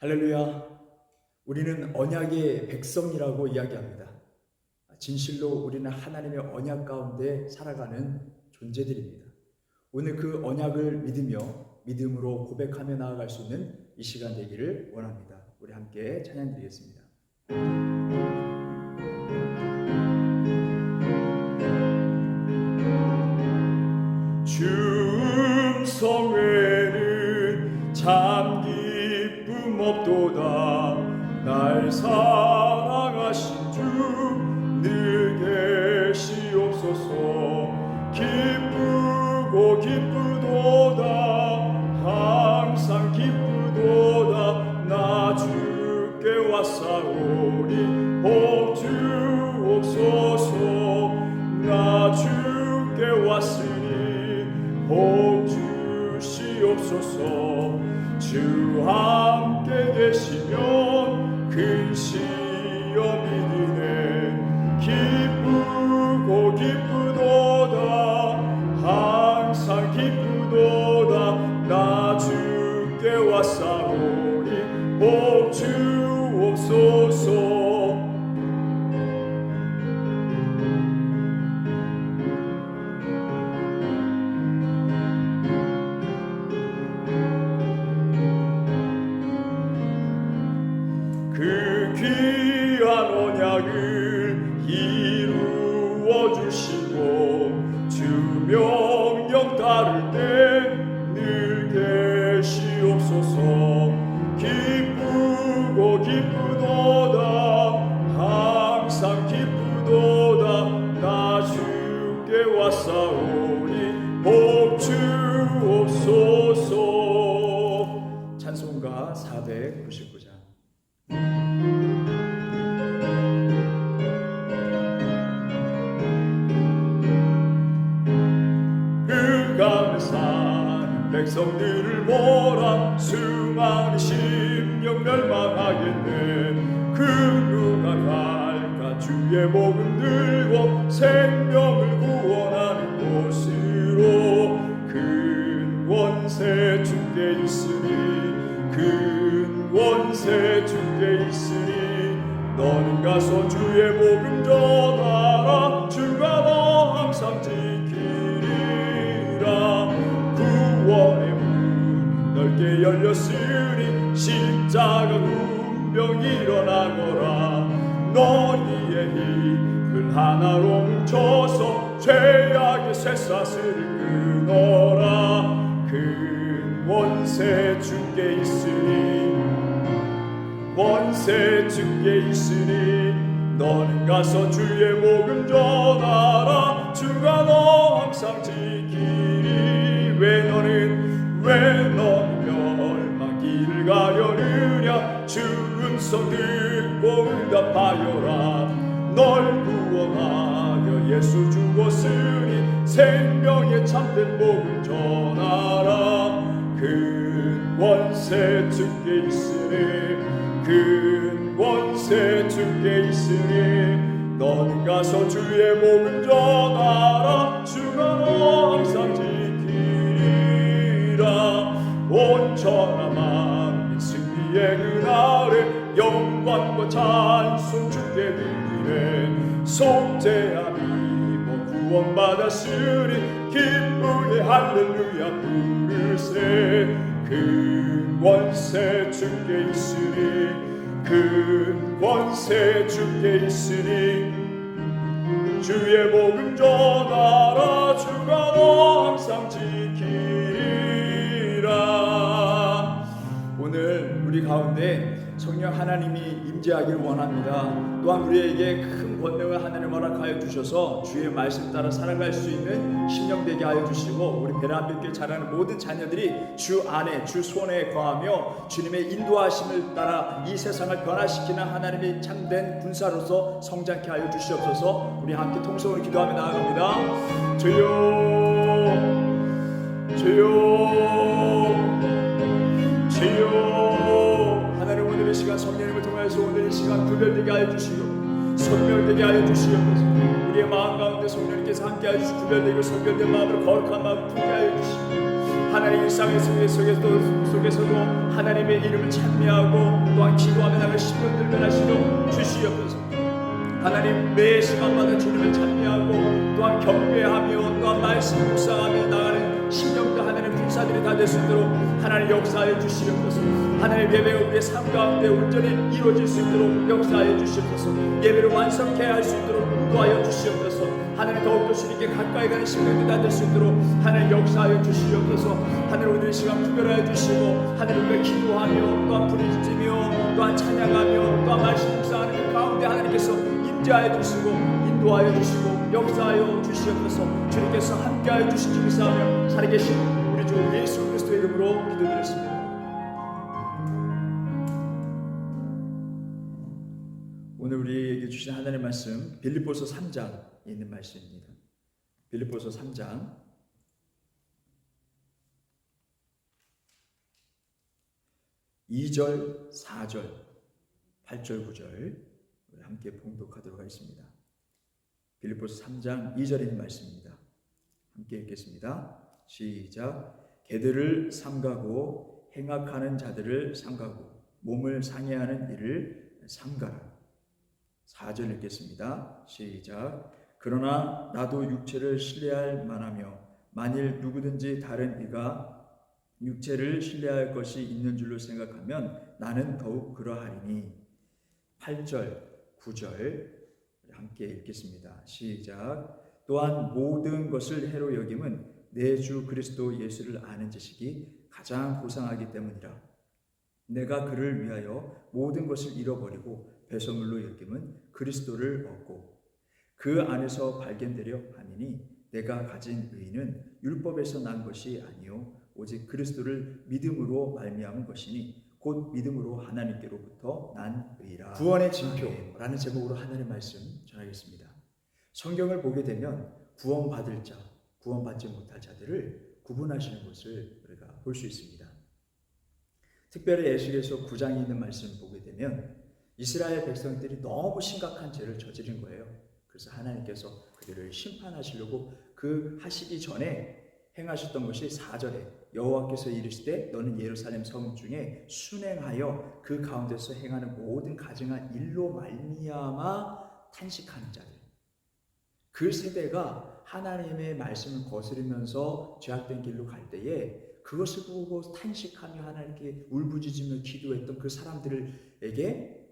할렐루야. 우리는 언약의 백성이라고 이야기합니다. 진실로 우리는 하나님의 언약 가운데 살아가는 존재들입니다. 오늘 그 언약을 믿음으로 고백하며 나아갈 수 있는 이 시간 되기를 원합니다. 우리 함께 찬양 드리겠습니다. 주 음성에는 참 기쁨 없도다. 날 사랑하신 주 늘 계시옵소서. 기쁘고 기쁘도다. 항상 기쁘도다. 나 주께 왔사오니 복 주옵소서. 나 주께 왔으니 복 주시옵소서. 주 함께 계시면 큰 시험이니네. 기쁘고 기쁘도다. 항상 기쁘도다. 나 주께 왔사오니 복 주옵소서. 그 귀한 언약을 이루어 주시고 주 명령 따를 때 늘 계시옵소서. 기쁘고 기쁘도다. 항상 기쁘도다. 나 주께 왔사오니 복 주옵소서. 찬송가 499장. 산 백성들을 보라. 수많은 심령 멸망하겠네. 그 누가 갈까. 주의 복음 들고 생명을 구원하는 곳으로. 큰 권세 주께 있으니 큰 권세 주께 있으니 너는 가서 주의 복음 전하라. 주가 너 항상 구원의 문 넓게 열렸으니 십자가 운명 일어나거라. 너희의 힘을 하나로 뭉쳐서 죄악의 쇠사슬을 끊어라. 큰 권세 주께 있으니 권세 주께 있으니 너는 가서 주의 복음 전하라. 주가 너 항상 지키리. 왜 너는 멸망길을 가려느냐. 주 음성 듣고 응답하여라. 널 구원하여 예수 죽었으니 생명의 참된 복음 전하라. 큰 권세 주께 있으니 큰 권세 주께 있으니 너는 가서 주의 복음 전하라. 주가 너 항상 지키리라. 온 천하 만민 승리의 그날에 영광과 찬송 주께 드리네. 속죄함 입어 구원받았으니 기쁘게 할렐루야 부르세. 큰 권세 주께 있으니 큰 권세 주께 있으니 주의 복음 전하라. 주가 너 항상 지키리라. 오늘 우리 가운데 성령 하나님이 임재하기를 원합니다. 또한 우리에게 큰 권능을 하나님 허락하여 주셔서 주의 말씀 따라 살아갈 수 있는 심령 되게 하여 주시고 우리 베란비교회 자라는 모든 자녀들이 주 안에 주 손에 거하며 주님의 인도하심을 따라 이 세상을 변화시키는 하나님의 참된 군사로서 성장케 하여 주시옵소서. 우리 함께 통성으로 기도하며 나아갑니다. 주여 주여 주여. 하나님 오늘의 시간 성령님을 통하여서 오늘의 시간 구별되게 하여 주시고 선별되게 하여 주시옵소서. 우리의 마음 가운데 성령님께서 함께 하여 주시고 구별되고 선별된 마음으로 거룩한 마음 품게 하여 주시고 하나님 일상의 속에서도 하나님의 이름을 찬미하고 또한 기도하며 나갈 시간 들면 하시고 주시옵소서. 하나님 매 시간마다 주님을 찬미하고 또한 경배하며 또한 말씀 묵상하며 나가는 심령도 하나님 군사들이 다 될 수 있도록 하나님 역사하여 주시옵소서. 하나님 예배가 우리의 삶 가운데 온전히 이루어질 수 있도록 역사하여 주시옵소서. 예배를 완성케 할 수 있도록 인도하여 주시옵소서. 하나님 더욱더 주님께 가까이 가는 심령들이 다 될 수 있도록 하나님 역사하여 주시옵소서. 하나님 오늘 시간 구별하여 주시고 하나님 우리가 기도하며 또한 부르짖으며 또한 찬양하며 또한 말씀 묵상하는 그 가운데 하나님께서 임재하여 주시고 인도하여 주시고 역사하여 주시옵소서. 주님께서 함께하여 주신 줄 믿사오며 살아계신 우리 주 예수 그리스도의 이름으로 기도드렸습니다. 오늘 우리에게 주신 하나님의 말씀 빌립보서 3장에 있는 말씀입니다. 빌립보서 3장 2절, 4절, 8절, 9절 함께 봉독하도록 하겠습니다. 빌립보서 3장 2절에 있는 말씀입니다. 함께 읽겠습니다. 시작. 개들을 삼가고 행악하는 자들을 삼가고 몸을 상해하는 일을 삼가라. 4절 읽겠습니다. 시작. 그러나 나도 육체를 신뢰할 만하며 만일 누구든지 다른 이가 육체를 신뢰할 것이 있는 줄로 생각하면 나는 더욱 그러하리니. 8절 9절 함께 읽겠습니다. 시작. 또한 모든 것을 해로 여김은 내 주 그리스도 예수를 아는 지식이 가장 고상하기 때문이라. 내가 그를 위하여 모든 것을 잃어버리고 배설물로 여김은 그리스도를 얻고 그 안에서 발견되려 함이니 내가 가진 의는 율법에서 난 것이 아니요 오직 그리스도를 믿음으로 말미암은 것이니 곧 믿음으로 하나님께로부터 난 의라. 구원의 징표라는 제목으로 하나님의 말씀 전하겠습니다. 성경을 보게 되면 구원받을 자, 구원받지 못할 자들을 구분하시는 것을 우리가 볼 수 있습니다. 특별히 에스겔서 9장에 있는 말씀을 보게 되면 이스라엘 백성들이 너무 심각한 죄를 저지른 거예요. 그래서 하나님께서 그들을 심판하시려고 그 하시기 전에 행하셨던 것이 4절에 여호와께서 이르시되 너는 예루살렘 성 중에 순행하여 그 가운데서 행하는 모든 가증한 일로 말미암아 탄식하는 자들, 그 세대가 하나님의 말씀을 거스르면서 죄악된 길로 갈 때에 그것을 보고 탄식하며 하나님께 울부짖으며 기도했던 그 사람들에게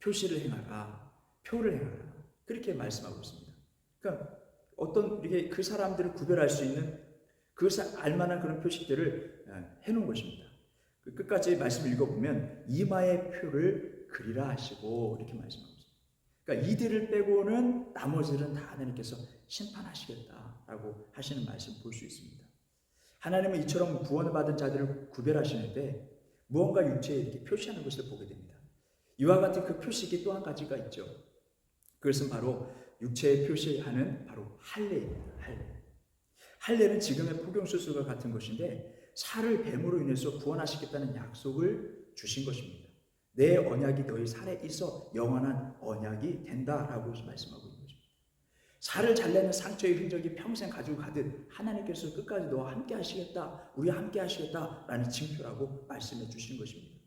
표시를 행하라, 표를 행하라, 그렇게 말씀하고 있습니다. 그러니까 어떤 이렇게 그 사람들을 구별할 수 있는 그것을 알만한 그런 표식들을 해놓은 것입니다. 끝까지 말씀을 읽어보면 이마의 표를 그리라 하시고 이렇게 말씀하고 있습니다. 그러니까 이들을 빼고는 나머지들은 다 하나님께서 심판하시겠다라고 하시는 말씀 볼 수 있습니다. 하나님은 이처럼 구원을 받은 자들을 구별하시는데 무언가 육체에 이렇게 표시하는 것을 보게 됩니다. 이와 같은 그 표식이 또 한 가지가 있죠. 그것은 바로 육체에 표시하는 바로 할례입니다. 할례는 지금의 포경수술과 같은 것인데 살을 뱀으로 인해서 구원하시겠다는 약속을 주신 것입니다. 내 언약이 너희 살에 있어 영원한 언약이 된다라고 말씀하고 있는 거죠. 살을 잘내는 상처의 흔적이 평생 가지고 가듯 하나님께서 끝까지 너와 함께 하시겠다, 우리와 함께 하시겠다라는 징표라고 말씀해 주신 것입니다.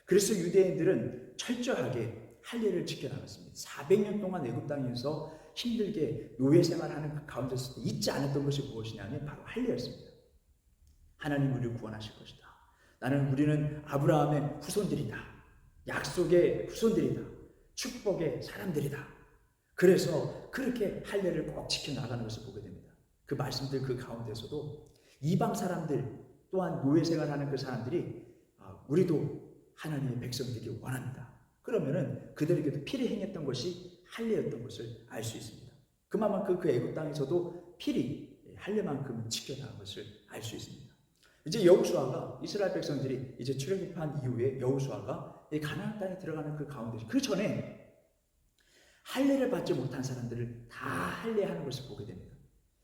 그래서 유대인들은 철저하게 할례를 지켜나갔습니다. 400년 동안 애굽 땅에서 힘들게 노예 생활하는 그 가운데서 잊지 않았던 것이 무엇이냐면 바로 할례였습니다. 하나님 우리를 구원하실 것이다. 우리는 아브라함의 후손들이다. 약속의 후손들이다. 축복의 사람들이다. 그래서 그렇게 할례를 꼭 지켜나가는 것을 보게 됩니다. 그 말씀들 그 가운데서도 이방 사람들 또한 노예 생활하는 그 사람들이 우리도 하나님의 백성되기 원한다. 그러면은 그들에게도 필히 행했던 것이 할례였던 것을 알 수 있습니다. 그만큼 그 애굽 땅에서도 필히 할례만큼 지켜나간 것을 알 수 있습니다. 이제 여호수아가 이스라엘 백성들이 이제 출애굽한 이후에 여호수아가 이 가나안 땅에 들어가는 그 가운데 그 전에 할례를 받지 못한 사람들을 다 할례하는 것을 보게 됩니다.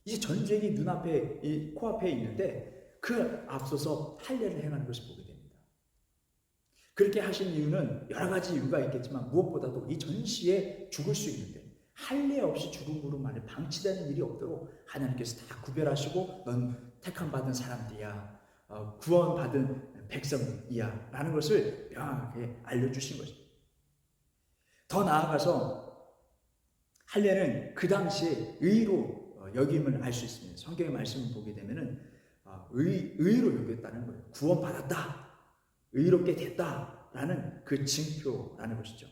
이제 전쟁이 눈앞에 이 코앞에 있는데 그 앞서서 할례를 행하는 것을 보게 됩니다. 그렇게 하신 이유는 여러 가지 이유가 있겠지만 무엇보다도 이 전시에 죽을 수 있는데 할례 없이 죽음으로 만에 방치되는 일이 없도록 하나님께서 다 구별하시고 넌 택함받은 사람들이야, 구원받은 백성이야 라는 것을 명확하게 알려주신 것입니다. 더 나아가서 할례는 그 당시에 의로 여김을 알 수 있습니다. 성경의 말씀을 보게 되면은 의로 여겼다는 거예요. 구원받았다, 의롭게 됐다라는 그 징표라는 것이죠.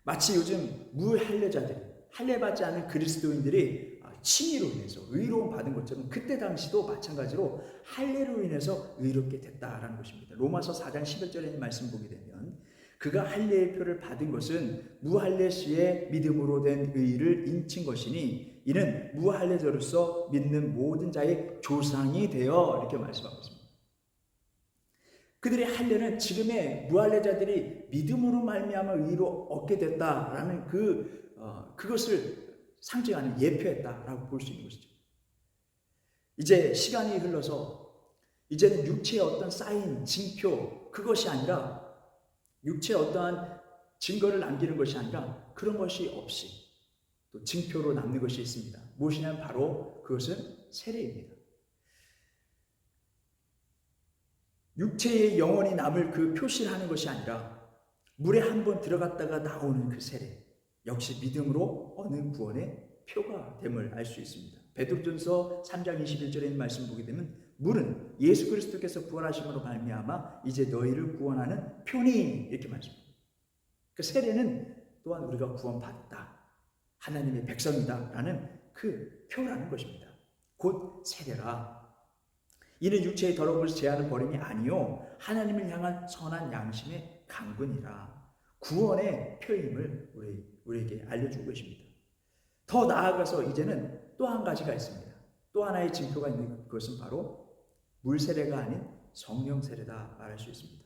마치 요즘 무할례자들이, 할례받지 않은 그리스도인들이 칭의로 인해서 의로움 받은 것처럼 그때 당시도 마찬가지로 할례로 인해서 의롭게 됐다라는 것입니다. 로마서 4장 11절에 있는 말씀 보게 되면 그가 할례의 표를 받은 것은 무할례 시에 믿음으로 된 의를 인친 것이니 이는 무할례자로서 믿는 모든 자의 조상이 되어, 이렇게 말씀하고 있습니다. 그들의 할례는 지금의 무할례자들이 믿음으로 말미암아 의로 얻게 됐다라는 그것을 상징하는 예표했다라고 볼 수 있는 것이죠. 이제 시간이 흘러서 이제는 육체의 어떤 사인, 징표, 그것이 아니라, 육체의 어떠한 증거를 남기는 것이 아니라 그런 것이 없이 또 징표로 남는 것이 있습니다. 무엇이냐면 바로 그것은 세례입니다. 육체의 영혼이 남을 그 표시를 하는 것이 아니라 물에 한번 들어갔다가 나오는 그 세례, 역시 믿음으로 얻는 구원의 표가 됨을 알 수 있습니다. 베드로전서 3장 21절에 있는 말씀 보게 되면 물은 예수 그리스도께서 부활하심으로 말미암아 이제 너희를 구원하는 표니, 이렇게 말씀합니다. 그 세례는 또한 우리가 구원받았다, 하나님의 백성이다 라는 그 표라는 것입니다. 곧 세례라. 이는 육체의 더러움을 제하는 버림이 아니요 하나님을 향한 선한 양심의 강군이라. 구원의 표임을 우리에게 알려주고 계십니다. 더 나아가서 이제는 또 한 가지가 있습니다. 또 하나의 징표가 있는 것은 바로 물세례가 아닌 성령 세례다 말할 수 있습니다.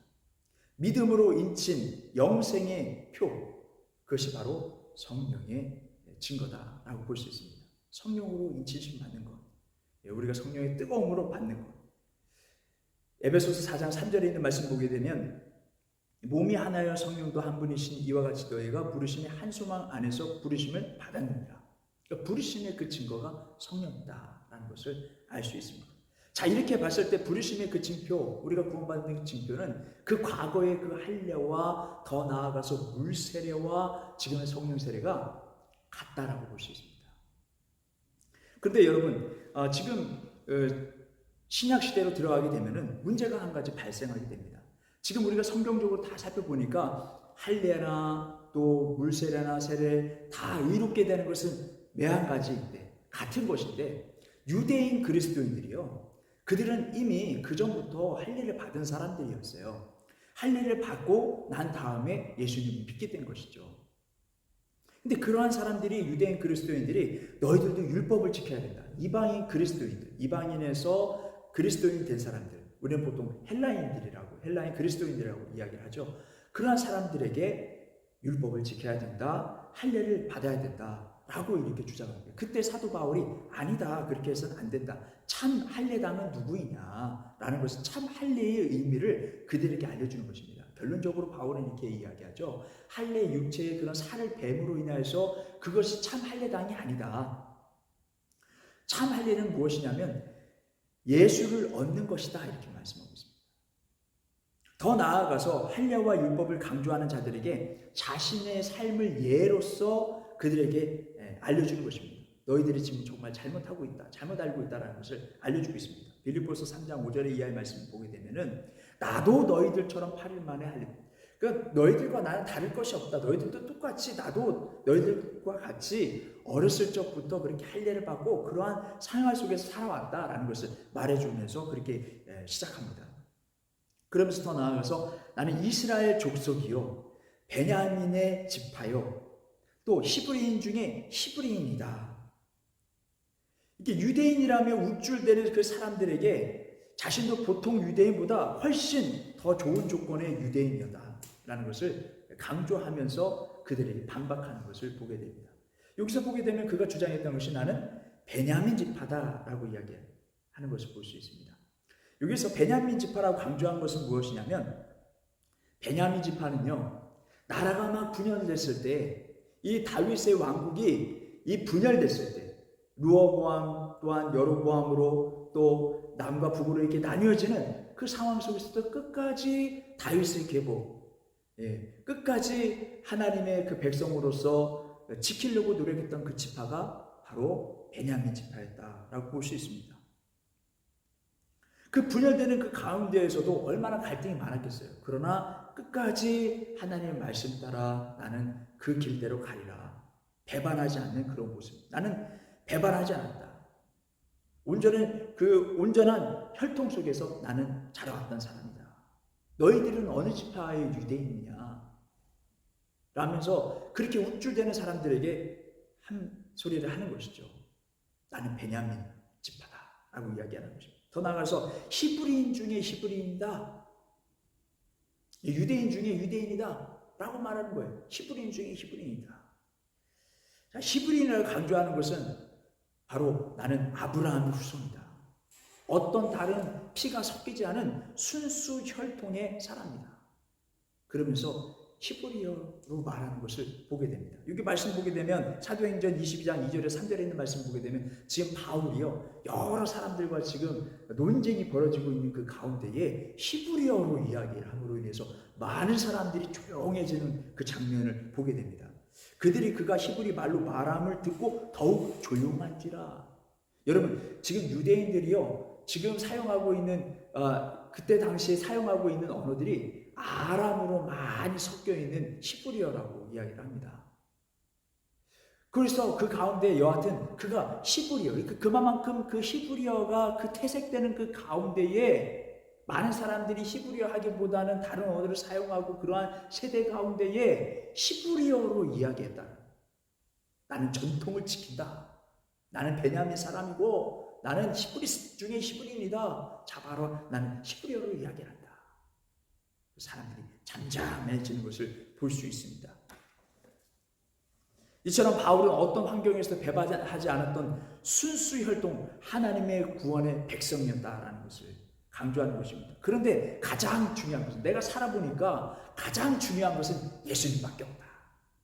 믿음으로 인친 영생의 표, 그것이 바로 성령의 증거다라고 볼 수 있습니다. 성령으로 인치심 받는 것, 우리가 성령의 뜨거움으로 받는 것. 에베소서 4장 3절에 있는 말씀 보게 되면 몸이 하나여 성령도 한 분이신 이와 같이 너희가 부르심의 한 소망 안에서 부르심을 받았느니라. 그러니까 부르심의 그 증거가 성령이다라는 것을 알 수 있습니다. 자, 이렇게 봤을 때 부르심의 그 징표, 우리가 구원받는 그 징표는 그 과거의 그 할례와 더 나아가서 물 세례와 지금의 성령 세례가 같다라고 볼 수 있습니다. 그런데 여러분, 지금 신약 시대로 들어가게 되면은 문제가 한 가지 발생하게 됩니다. 지금 우리가 성경적으로 다 살펴보니까 할례나 또 물세례나 세례 다 의롭게 되는 것은 매한 가지인데, 같은 것인데, 유대인 그리스도인들이요, 그들은 이미 그 전부터 할례를 받은 사람들이었어요. 할례를 받고 난 다음에 예수님을 믿게 된 것이죠. 근데 그러한 사람들이, 유대인 그리스도인들이 너희들도 율법을 지켜야 된다. 이방인 그리스도인들, 이방인에서 그리스도인 된 사람들, 우리는 보통 헬라인 그리스도인들이라고 이야기를 하죠. 그러한 사람들에게 율법을 지켜야 된다, 할례를 받아야 된다라고 이렇게 주장합니다. 그때 사도 바울이 아니다, 그렇게 해서는 안 된다, 참 할례당은 누구이냐라는 것은 참 할례의 의미를 그들에게 알려주는 것입니다. 결론적으로 바울은 이렇게 이야기하죠. 할례 육체의 그런 살을 뱀으로 인하여서 그것이 참 할례당이 아니다. 참 할례는 무엇이냐면 예수를 얻는 것이다, 이렇게 말씀하고 있습니다. 더 나아가서 할례와 율법을 강조하는 자들에게 자신의 삶을 예로서 그들에게 알려주는 것입니다. 너희들이 지금 정말 잘못하고 있다, 잘못 알고 있다라는 것을 알려주고 있습니다. 빌립보서 3장 5절의 이하의 말씀을 보게 되면은 나도 너희들처럼 8일 만에 할례. 그러니까 너희들과 나는 다를 것이 없다. 너희들도 똑같이, 나도 너희들과 같이 어렸을 적부터 그렇게 할례를 받고 그러한 생활 속에서 살아왔다라는 것을 말해주면서 그렇게 시작합니다. 그러면서 더 나아가서 나는 이스라엘 족속이요 베냐민의 지파요 또 히브리인 중에 히브리인이다. 이게 유대인이라며 우쭐대는 그 사람들에게 자신도 보통 유대인보다 훨씬 더 좋은 조건의 유대인이었다라는 것을 강조하면서 그들에게 반박하는 것을 보게 됩니다. 여기서 보게 되면 그가 주장했던 것이 나는 베냐민 지파다라고 이야기하는 것을 볼 수 있습니다. 여기서 베냐민 지파라고 강조한 것은 무엇이냐면, 베냐민 지파는요, 나라가 막 분열됐을 때, 이 다윗의 왕국이 이 분열됐을 때, 르호보암 또한 여로보암으로 또 남과 북으로 이렇게 나뉘어지는 그 상황 속에서도 끝까지 다윗의 계보, 끝까지 하나님의 그 백성으로서 지키려고 노력했던 그 지파가 바로 베냐민 지파였다라고 볼 수 있습니다. 그 분열되는 그 가운데에서도 얼마나 갈등이 많았겠어요. 그러나 끝까지 하나님의 말씀 따라 나는 그 길대로 가리라. 배반하지 않는 그런 모습. 나는 배반하지 않았다. 온전한 혈통 속에서 나는 자라왔던 사람이다. 너희들은 어느 지파의 유대인이냐? 라면서 그렇게 우쭐대는 사람들에게 한 소리를 하는 것이죠. 나는 베냐민 지파다. 라고 이야기하는 것입니다. 더 나아가서 히브리인 중에 히브리인이다. 유대인 중에 유대인이다. 라고 말하는 거예요. 히브리인 중에 히브리인이다. 자, 히브리인을 강조하는 것은 바로 나는 아브라함의 후손이다. 어떤 다른 피가 섞이지 않은 순수 혈통의 사람이다. 그러면서 히브리어로 말하는 것을 보게 됩니다. 여기 말씀 보게 되면 사도행전 22장 2절에 3절에 있는 말씀 보게 되면 지금 바울이요 여러 사람들과 지금 논쟁이 벌어지고 있는 그 가운데에 히브리어로 이야기를 함으로 인해서 많은 사람들이 조용해지는 그 장면을 보게 됩니다. 그들이 그가 히브리 말로 말함을 듣고 더욱 조용한지라. 여러분 지금 유대인들이요 지금 사용하고 있는 그때 당시에 사용하고 있는 언어들이 아람으로 많이 섞여 있는 히브리어라고 이야기를 합니다. 그래서 그 가운데 여하튼 그가 히브리어, 그만큼 그 히브리어가 그 태색되는 그 가운데에 많은 사람들이 히브리어 하기보다는 다른 언어를 사용하고 그러한 세대 가운데에 히브리어로 이야기했다. 나는 전통을 지킨다. 나는 베냐민 사람이고 나는 히브리 중에 히브리인이다. 자 바로 나는 히브리어로 이야기한다. 사람들이 잠잠해지는 것을 볼 수 있습니다. 이처럼 바울은 어떤 환경에서도 배반하지 않았던 순수 혈통 하나님의 구원의 백성이었다라는 것을 강조하는 것입니다. 그런데 가장 중요한 것은 내가 살아보니까 가장 중요한 것은 예수님밖에 없다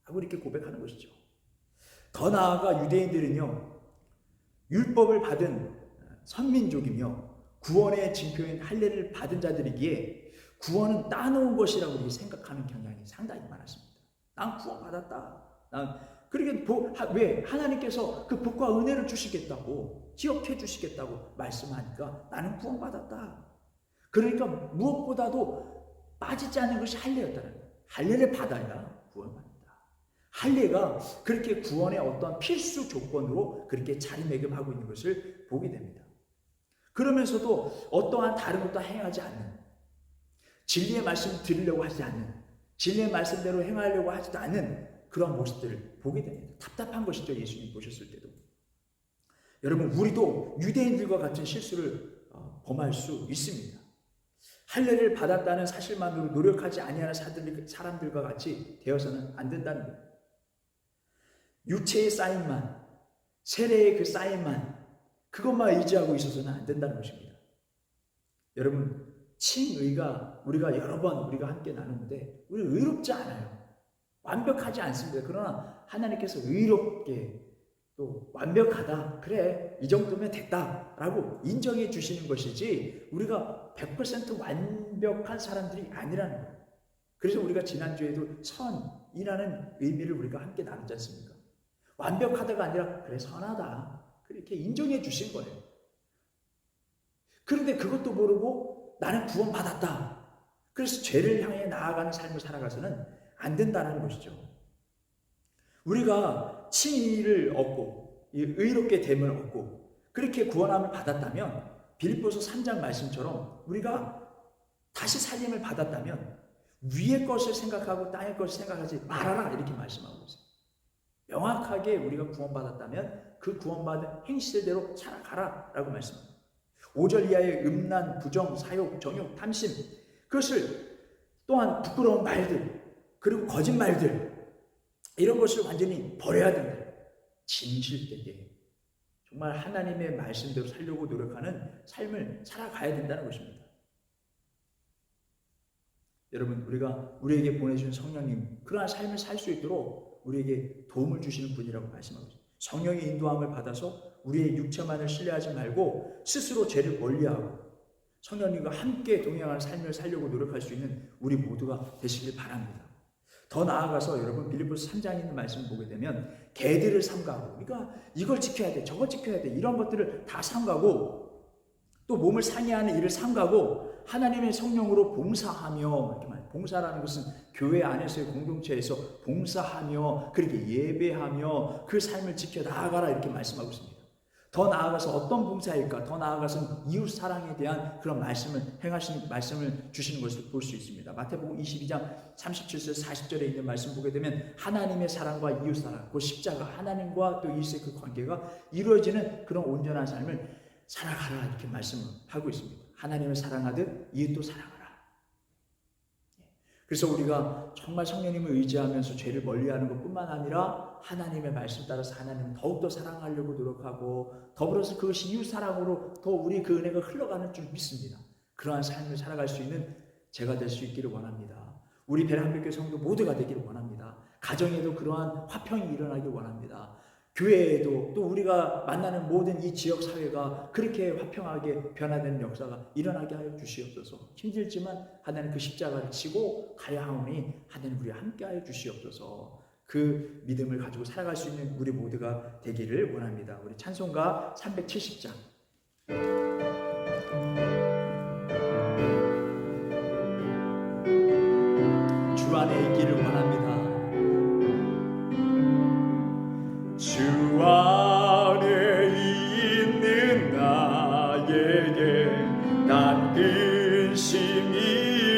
하고 이렇게 고백하는 것이죠. 더 나아가 유대인들은요 율법을 받은 선민족이며 구원의 징표인 할례를 받은 자들이기에 구원은 따놓은 것이라고 이렇게 생각하는 경향이 상당히 많았습니다. 난 구원받았다. 그러니까 왜 하나님께서 그 복과 은혜를 주시겠다고 기억해 주시겠다고 말씀하니까 나는 구원받았다. 그러니까 무엇보다도 빠지지 않는 것이 할례였다는 거예요. 할례를 받아야 구원받는다. 할례가 그렇게 구원의 어떤 필수 조건으로 그렇게 자리매김하고 있는 것을 보게 됩니다. 그러면서도 어떠한 다른 것도 행하지 않는 진리의 말씀을 들으려고 하지 않는 진리의 말씀대로 행하려고 하지도 않는 그런 모습들을 보게 됩니다. 답답한 것이죠. 예수님 보셨을 때도. 여러분 우리도 유대인들과 같은 실수를 범할 수 있습니다. 할례를 받았다는 사실만으로 노력하지 아니하는 사람들과 같이 되어서는 안 된다는 거예요. 육체의 사인만 세례의 그 사인만 그것만 의지하고 있어서는 안 된다는 것입니다. 여러분 칭의가 우리가 여러 번 우리가 함께 나누는데 우리 의롭지 않아요. 완벽하지 않습니다. 그러나 하나님께서 의롭게 또 완벽하다. 그래 이 정도면 됐다라고 인정해 주시는 것이지 우리가 100% 완벽한 사람들이 아니라는 거예요. 그래서 우리가 지난주에도 선이라는 의미를 우리가 함께 나누지 않습니까? 완벽하다가 아니라 그래 선하다. 그렇게 인정해 주신 거예요. 그런데 그것도 모르고 나는 구원받았다. 그래서 죄를 향해 나아가는 삶을 살아가서는 안 된다는 것이죠. 우리가 칭의를 얻고 의롭게 됨을 얻고 그렇게 구원함을 받았다면 빌립보서 3장 말씀처럼 우리가 다시 살림을 받았다면 위의 것을 생각하고 땅의 것을 생각하지 말아라 이렇게 말씀하고 있어요. 명확하게 우리가 구원받았다면 그 구원받은 행실대로 살아가라 라고 말씀합니다. 5절 이하의 음란, 부정, 사욕, 정욕, 탐심 그것을 또한 부끄러운 말들 그리고 거짓말들 이런 것을 완전히 버려야 된다. 진실되게 정말 하나님의 말씀대로 살려고 노력하는 삶을 살아가야 된다는 것입니다. 여러분 우리에게 보내주신 성령님 그러한 삶을 살 수 있도록 우리에게 도움을 주시는 분이라고 말씀하고 있습니다. 성령의 인도함을 받아서 우리의 육체만을 신뢰하지 말고 스스로 죄를 멀리하고 성령님과 함께 동행하는 삶을 살려고 노력할 수 있는 우리 모두가 되시길 바랍니다. 더 나아가서 여러분 빌립보서 3장에 있는 말씀을 보게 되면 개들을 삼가고, 그러니까 이걸 지켜야 돼, 저걸 지켜야 돼, 이런 것들을 다 삼가고 또 몸을 상해하는 일을 삼가고 하나님의 성령으로 봉사하며, 이렇게 말해요. 봉사라는 것은 교회 안에서의 공동체에서 봉사하며 그렇게 예배하며 그 삶을 지켜 나아가라, 이렇게 말씀하고 있습니다. 더 나아가서 어떤 봉사일까? 더 나아가서는 이웃 사랑에 대한 그런 말씀을 행하시는, 말씀을 주시는 것을 볼 수 있습니다. 마태복음 22장 37절 40절에 있는 말씀 보게 되면 하나님의 사랑과 이웃 사랑, 그 십자가, 하나님과 또 이웃의 그 관계가 이루어지는 그런 온전한 삶을 살아가라, 이렇게 말씀을 하고 있습니다. 하나님을 사랑하듯 이웃도 사랑하라. 그래서 우리가 정말 성령님을 의지하면서 죄를 멀리하는 것뿐만 아니라 하나님의 말씀 따라서 하나님을 더욱더 사랑하려고 노력하고, 더불어서 그것이 이웃 사랑으로 더 우리 그 은혜가 흘러가는 줄 믿습니다. 그러한 삶을 살아갈 수 있는 제가 될 수 있기를 원합니다. 우리 베란백교 성도 모두가 되기를 원합니다. 가정에도 그러한 화평이 일어나길 원합니다. 교회에도, 또 우리가 만나는 모든 이 지역 사회가 그렇게 화평하게 변화되는 역사가 일어나게 하여 주시옵소서. 힘들지만 하나님 그 십자가를 지고 가야 하오니 하나님 우리와 함께 하여 주시옵소서. 그 믿음을 가지고 살아갈 수 있는 우리 모두가 되기를 원합니다. 우리 찬송가 370장 주 안에 있기를 원합니다. 주 안에 있는 나에게 난 근심이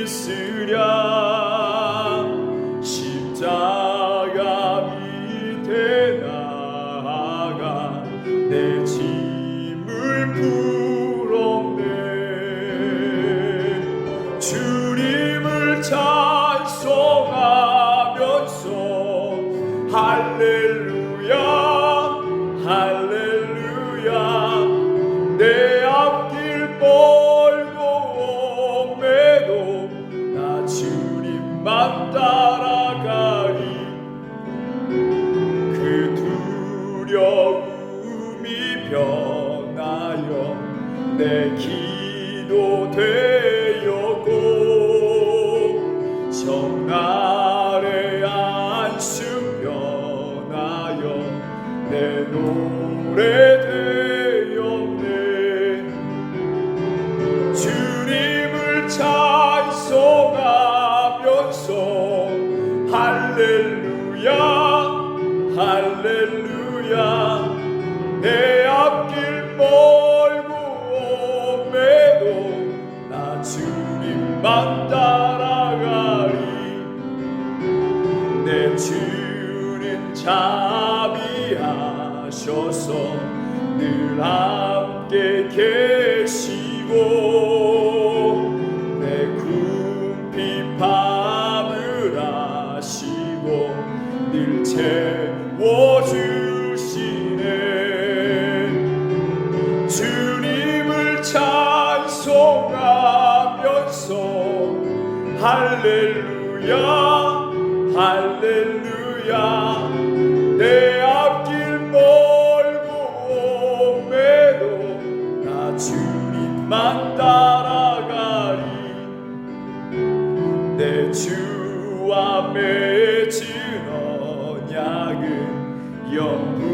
있으랴. 십자가 밑에 나아가 내 짐을 풀었네. 주님을 찬송하면서 할렐루야 할렐루야. 내 앞길 멀고 옴에도 나 주님만 따라가리. 그 두려움이 변하여 내 기도 되었고 정날의 안수 변하여 내 노래 되었네. 주님을 찬송하면서 할렐루야 할렐루야. 내 앞길 멀고 옴에도 나 주님만 따라가리. 내 주는 자비하셔서 늘 함께 계시고 내 궁핍 밤을 아시고 늘 채워주시네. 주님을 찬송하면서 할렐루야 할렐루야. 내 앞길 멀고 옴에도 나 주님만 따라가리. 내 주와 맺은 언약은 영불변하시니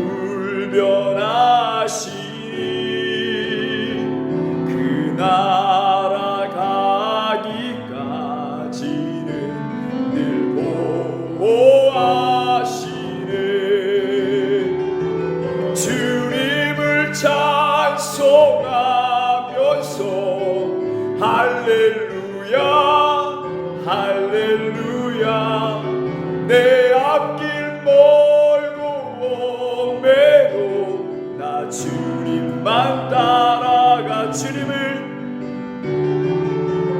그 나라 가기까지는 늘 보호하시네. 주님을 찬송하면서 할렐루야 할렐루야. 내 앞길 멀고 옴에도 나 주님만 따라가.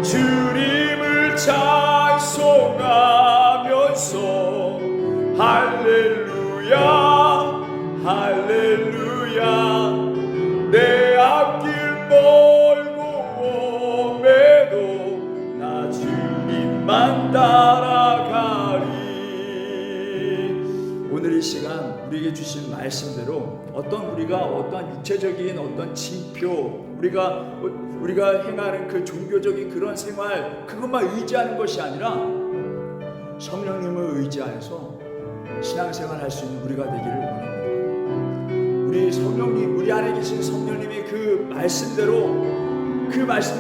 주님을 찬송하면서 할렐루야 할렐루야. 내 앞길 멀고 옴에도 나 주님만 따라가리. 오늘 이 시간 우리에게 주신 말씀대로 우리가 어떠한 육체적인 어떤 징표, 우리가 행하는 그 종교적인 그런 생활, 그것만 의지하는 것이 아니라 성령님을 의지하여서 신앙생활 할 수 있는 우리가 되기를 원합니다. 우리 성령님, 우리 안에 계신 성령님의 그 말씀대로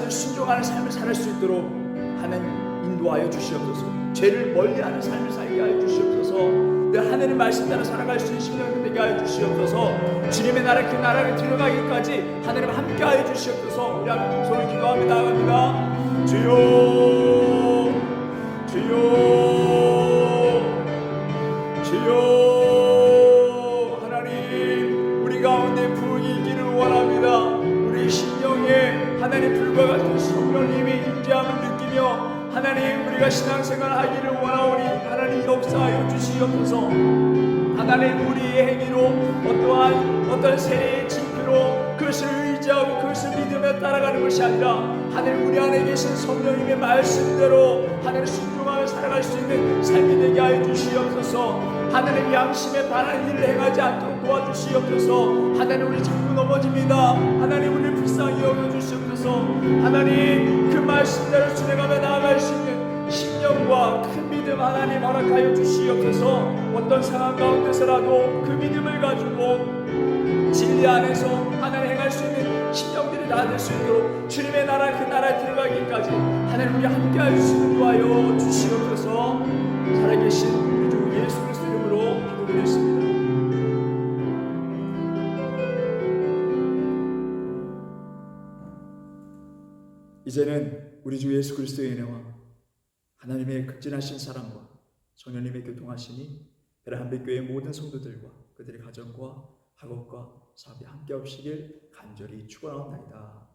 순종하는 삶을 살 수 있도록 하나님 인도하여 주시옵소서. 죄를 멀리하는 삶을 살게 하여 주시옵소서. 늘 하늘의 말씀 따라 살아갈 수 있는 심령이 되게 하여 주시옵소서. 주님의 나라, 그 나라를 들어가기까지 하나님 함께 하여 주시옵소서. 우리 함께 손을 기도하며 나아갑니다. 주여, 주여, 주여. 하나님, 우리 가운데 부흥이 있기를 원합니다. 우리 심령에 하나님 불과 같은 성령님의 임재함을 느끼며 하나님, 우리가 신앙생활 하기를 원하오니 하나님 역사하여 주시옵소서. 하나님, 우리의 행위로 어떠한 세례의 징표로 그것을 의지하고 그것을 믿으며 따라가는 것이 아니라 하나님, 우리 안에 계신 성령님의 말씀대로 하나님 순종하며 살아갈 수 있는 삶이 되게 하여 주시옵소서. 하나님, 양심에 반하는 일을 행하지 않도록 도와주시옵소서. 하나님, 우리 자꾸 넘어집니다. 하나님, 우리를 불쌍히 여겨주시옵소서. 하나님, 그 말씀대로 순행하며 나아갈 수 있는 신령과 큰 믿음 하나님 허락하여 주시옵소서. 어떤 상황 가운데서라도 그 믿음을 가지고 진리 안에서 하나님 행할 수 있는 신령들이 다 될 수 있도록 주님의 나라, 그 나라에 들어가기까지 하나님 우리 함께 할 수 있는 도하여 주시옵소서. 살아계신 우리 주 예수 그리스도 이름으로 기도드렸습니다. 이제는 우리 주 예수 그리스도의 은혜와 하나님의 극진하신 사랑과 성령님의 교통하심이 베레한백교회 모든 성도들과 그들의 가정과 학업과 사업에 함께 하시길 간절히 축원하옵나이다.